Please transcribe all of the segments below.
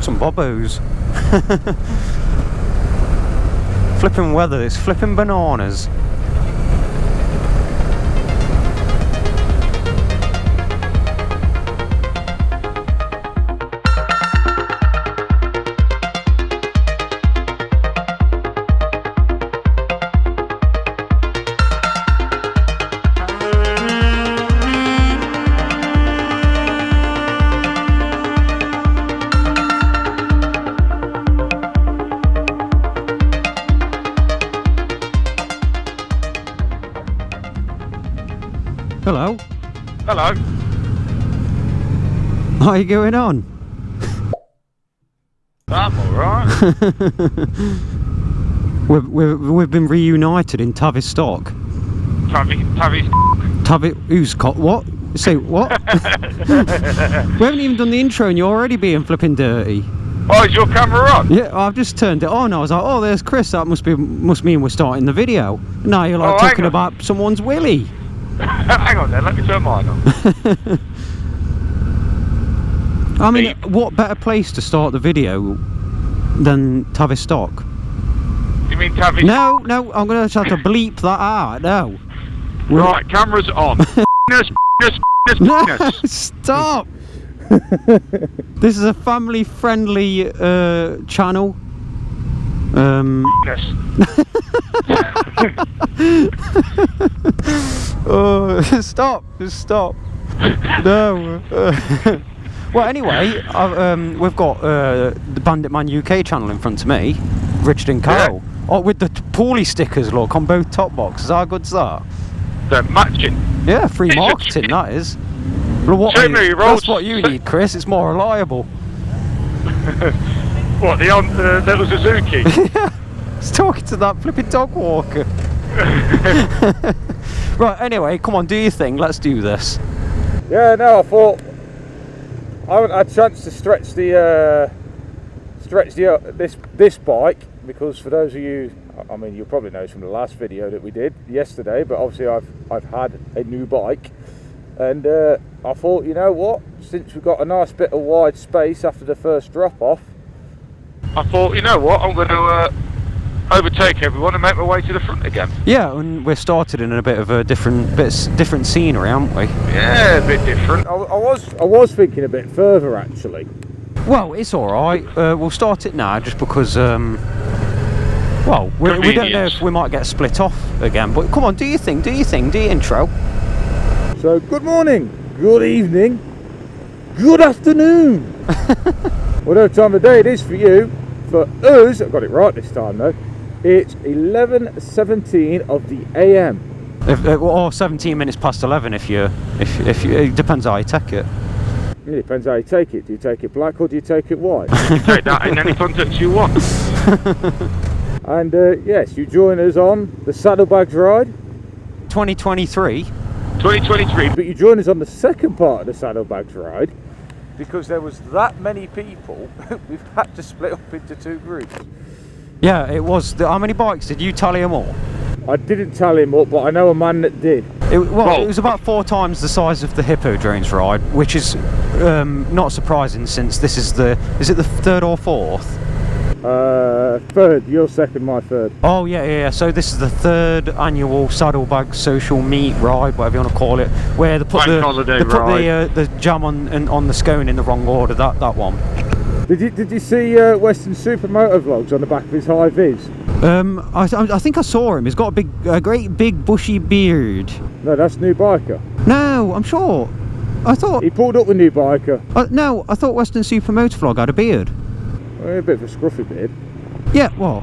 Some bobos. Flipping weather, it's flipping bananas. Hello. Hello. How are you going on? I'm alright. we've been reunited in Tavistock. Who's got what? Say what? We haven't even done the intro and you're already being flipping dirty. Oh, is your camera on? Yeah, I've just turned it on. I was like, oh, there's Chris. That must mean we're starting the video. Now you're like talking about someone's willy. Hang on then, let me turn mine on. I mean, what better place to start the video than Tavistock? You mean Tavistock? No, I'm going to have to bleep that out. No. Right, camera's on. No, stop. This is a family-friendly channel. Oh, stop! No. Well, anyway, we've got the Bandit Man UK channel in front of me, Richard and Carol. Yeah. Oh, with the Pooley stickers, look, on both top boxes. How good's that? They're matching. Yeah, free marketing, that is. Well, that's what you need, Chris. It's more reliable. What, the little Suzuki? Yeah, it's talking to that flipping dog walker. Right, anyway, come on, do your thing. Let's do this. Yeah, no, I thought I haven't had a chance to stretch this bike, because for those of you, I mean, you'll probably know from the last video that we did yesterday, but obviously I've had a new bike, and I thought, you know what, since we've got a nice bit of wide space after the first drop off, I thought, you know what, I'm going to overtake everyone and make my way to the front again. Yeah, and we're started in a bit of a different scenery, aren't we? Yeah, a bit different. I was thinking a bit further actually. Well, it's all right. We'll start it now, just because. Well, we don't know if we might get split off again. But come on, do your thing, do your intro. So, good morning, good evening, good afternoon. Whatever time of day it is for you. For us, I've got it right this time though, it's 11:17 of the AM. Or 17 minutes past 11 if you it depends how you take it. It depends how you take it. Do you take it black or do you take it white? You take that in any context you want. And yes, you join us on the Saddlebags ride 2023. But you join us on the second part of the Saddlebags ride, because there was that many people, we've had to split up into two groups. Yeah, it was. How many bikes? Did you tally them all? I didn't tally them up, but I know a man that did. It was about 4 times the size of the Hippo-Drones ride, which is not surprising, since this is is it the third or fourth? Third, your second, my third. Oh yeah. So this is the third annual Saddlebags social meet ride, whatever you want to call it, where they put the jam on the scone in the wrong order. That one. Did you see Western Supermoto vlogs on the back of his high vis? I think I saw him. He's got a great big bushy beard. No, that's New Biker. No, I'm sure. I thought he pulled up the New Biker. No, I thought Western Supermoto vlog had a beard. A bit of a scruffy beard. Yeah, well,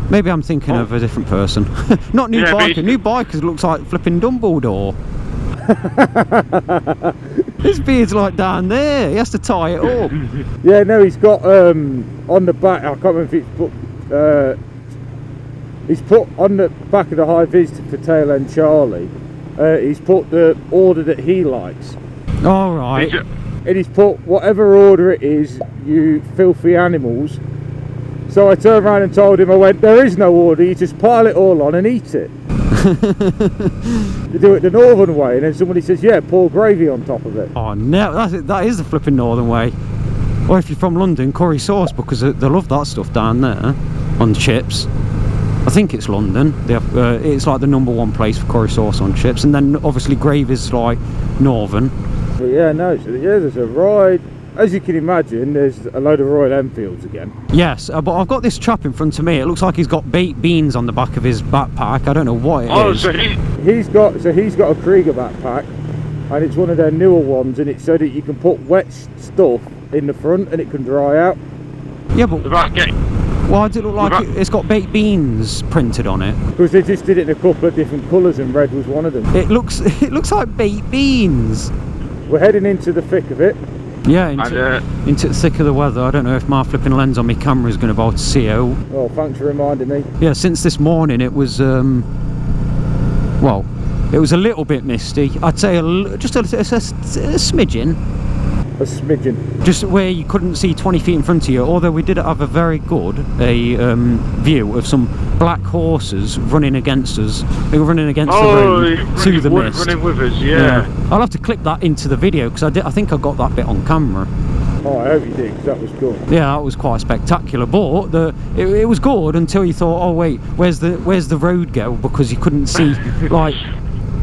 maybe I'm thinking of a different person. Not New Biker. New Biker looks like flipping Dumbledore. His beard's like down there. He has to tie it up. Yeah, no, he's got on the back. I can't remember if he's put on the back of the high vis for Tail End Charlie. He's put the order that he likes. All right. And he's put whatever order it is, you filthy animals. So I turned around and told him, I went, there is no order, you just pile it all on and eat it. You do it the northern way, and then somebody says, yeah, pour gravy on top of it. Oh no, that is the flipping northern way. Or if you're from London, curry sauce, because they love that stuff down there on chips. I think it's London. They have, it's like the #1 place for curry sauce on chips, and then obviously gravy's like northern. But yeah, no, so yeah, there's a ride. As you can imagine, there's a load of Royal Enfields again. Yes, but I've got this chap in front of me. It looks like he's got baked beans on the back of his backpack. I don't know what it is. So he's got a Krieger backpack, and it's one of their newer ones, and it's so that you can put wet stuff in the front and it can dry out. Yeah, but why does it look like it's got baked beans printed on it? Because they just did it in a couple of different colours, and red was one of them. It looks like baked beans. We're heading into the thick of it. Yeah, into the thick of the weather. I don't know if my flipping lens on my camera is going to be able to see out. Well, thanks for reminding me. Yeah, since this morning it was, well, it was a little bit misty. I'd say just a smidgen. A smidgen. Just where you couldn't see 20 feet in front of you, although we did have a very good view of some black horses running against us. They were running against the road through the mist. Running with us, yeah. I'll have to clip that into the video, because I think I got that bit on camera. Oh, I hope you did, because that was good. Yeah, that was quite spectacular, but it was good until you thought, oh wait, where's the road go? Because you couldn't see, like,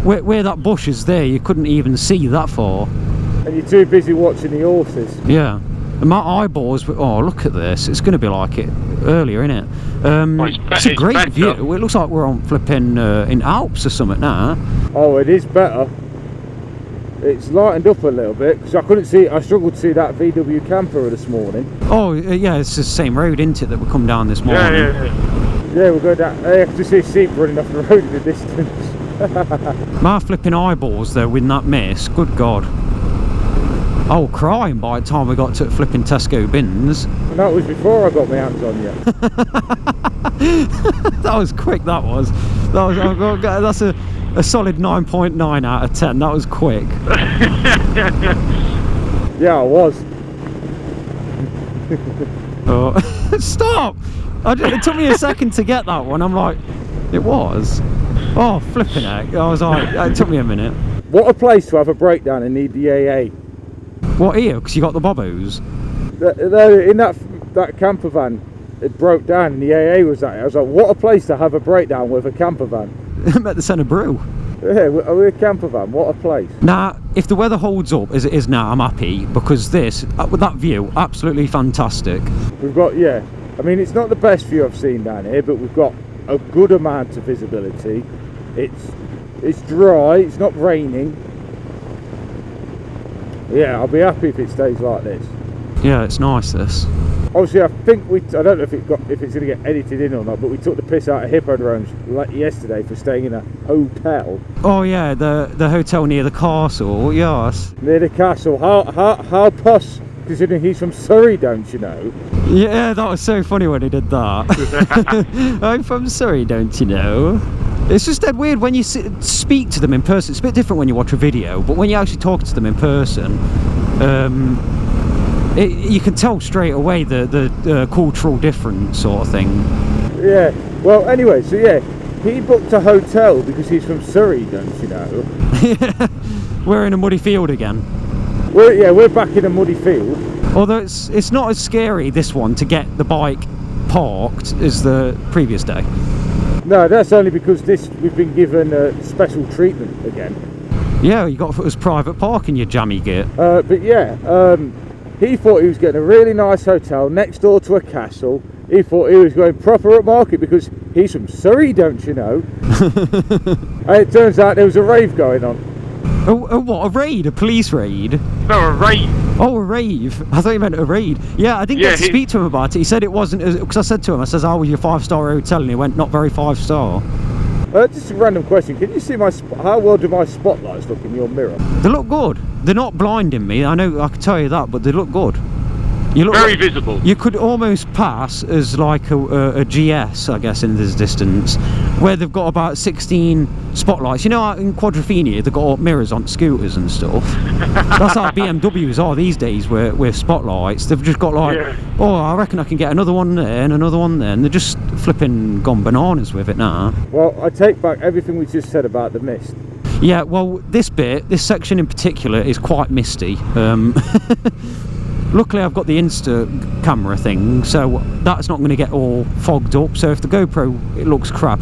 where that bush is there, you couldn't even see that far. And you're too busy watching the horses. Yeah. And my eyeballs were, oh, look at this. It's going to be like it earlier, isn't it? It's a great view. It looks like we're on flipping in Alps or something now. Oh, it is better. It's lightened up a little bit, because I struggled to see that VW camper this morning. Oh, yeah, it's the same road, isn't it, that we come down this morning? Yeah, we'll go down. I have to see sheep running off the road in the distance. My flipping eyeballs, though, with that mist, good God. I was crying by the time we got to flipping Tesco bins. And that was before I got my hands on you. That was quick, that was. That's a solid 9.9 out of 10. That was quick. Yeah, I was. Oh. Stop! It took me a second to get that one. I'm like, it was. Oh, flipping heck. I was like, it took me a minute. What a place to have a breakdown and need the AA. What, here? Because you got the bobos? In that camper van, it broke down and the AA was at it. I was like, what a place to have a breakdown with a camper van. I'm at the centre brew. Yeah, we're a camper van, what a place. Now, if the weather holds up as it is now, I'm happy, because this, with that view, absolutely fantastic. We've got, yeah, I mean, it's not the best view I've seen down here, but we've got a good amount of visibility. It's dry, it's not raining. Yeah, I'll be happy if it stays like this. Yeah, it's nice, this. Obviously, I think I don't know if it's going to get edited in or not, but we took the piss out of Hippo-Drones yesterday for staying in a hotel. Oh yeah, the hotel near the castle, yes. Near the castle. How puss, considering he's from Surrey, don't you know? Yeah, that was so funny when he did that. I'm from Surrey, don't you know? It's just that weird when you speak to them in person. It's a bit different when you watch a video, but when you actually talk to them in person, you can tell straight away the cultural difference sort of thing. Yeah, well anyway, so yeah, he booked a hotel because he's from Surrey, don't you know? We're in a muddy field again. We're back in a muddy field. Although it's not as scary, this one, to get the bike parked as the previous day. No, that's only because we've been given special treatment again. Yeah, you got us private parking, you jammy git. But yeah, he thought he was getting a really nice hotel next door to a castle. He thought he was going proper at market because he's from Surrey, don't you know? And it turns out there was a rave going on. Oh, what, a raid? A police raid? No, a rave. Oh, a rave. I thought you meant a raid. Yeah, I didn't get to speak to him about it. He said it wasn't, because I said to him, how was your 5-star hotel? And he went, not very 5-star. Just a random question. Can you see how well do my spotlights look in your mirror? They look good. They're not blinding me. I know, I can tell you that, but they look good. You look very visible. You could almost pass as like a GS, I guess, in this distance, where they've got about 16 spotlights. You know, in Quadrophenia, they've got mirrors on scooters and stuff. That's how BMWs are these days with spotlights. They've just got like, oh, I reckon I can get another one there and another one there, and they're just flipping gone bananas with it now. Well, I take back everything we just said about the mist. Yeah, well, this section in particular is quite misty. Luckily I've got the Insta camera thing, so that's not going to get all fogged up. So if the GoPro it looks crap,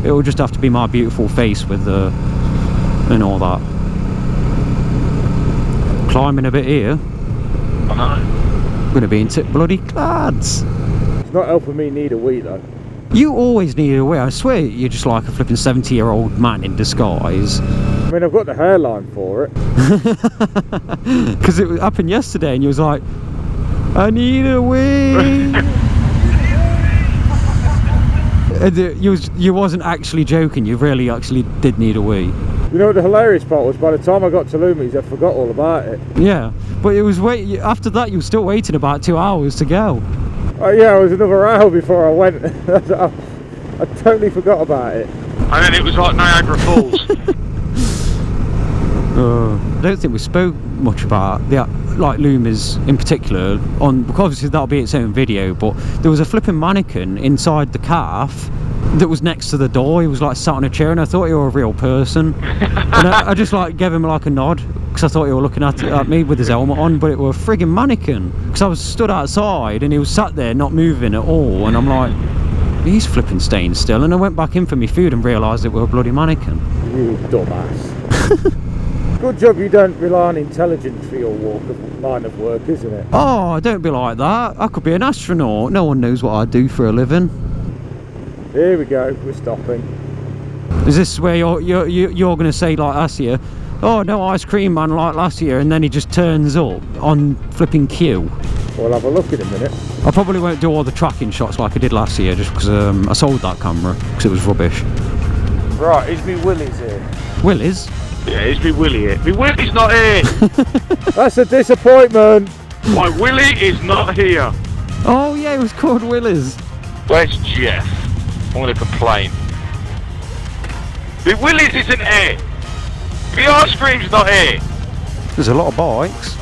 it'll just have to be my beautiful face with the and all that. Climbing a bit here. I know. Going to be into bloody clads. It's not helping me need a wee though. You always need a wee. I swear you're just like a flipping 70-year-old man in disguise. I mean, I've got the hairline for it. Because it happened yesterday and you was like, I need a wee. And you wasn't actually joking, you really actually did need a wee. You know what the hilarious part was? By the time I got to Loomies, I forgot all about it. Yeah, but it was after that you were still waiting about 2 hours to go. Yeah, it was another hour before I went. I totally forgot about it. And then it was like Niagara Falls. I don't think we spoke much about like Loomies in particular, because obviously that'll be its own video, but there was a flipping mannequin inside the calf that was next to the door. He was like sat on a chair and I thought he were a real person. And I just like gave him like a nod because I thought he were looking at me with his helmet on, but it was a frigging mannequin. Because I was stood outside and he was sat there not moving at all, and I'm like, he's flipping staying still. And I went back in for my food and realised it were a bloody mannequin. You dumbass. Good job you don't rely on intelligence for your line of work, isn't it? Oh, don't be like that. I could be an astronaut. No one knows what I do for a living. Here we go, we're stopping. Is this where you're going to say like last year, oh no ice cream man like last year, and then he just turns up on flipping cue? We'll have a look in a minute. I probably won't do all the tracking shots like I did last year, just because I sold that camera because it was rubbish. Right, is me Willie's here? Willy's? Yeah, it's me Willie here. Me Willie's not here. That's a disappointment. My Willie is not here. Oh yeah, it was called Willy's. Where's Jeff? I'm going to complain. Me Willie's isn't here. The ice cream's not here. There's a lot of bikes.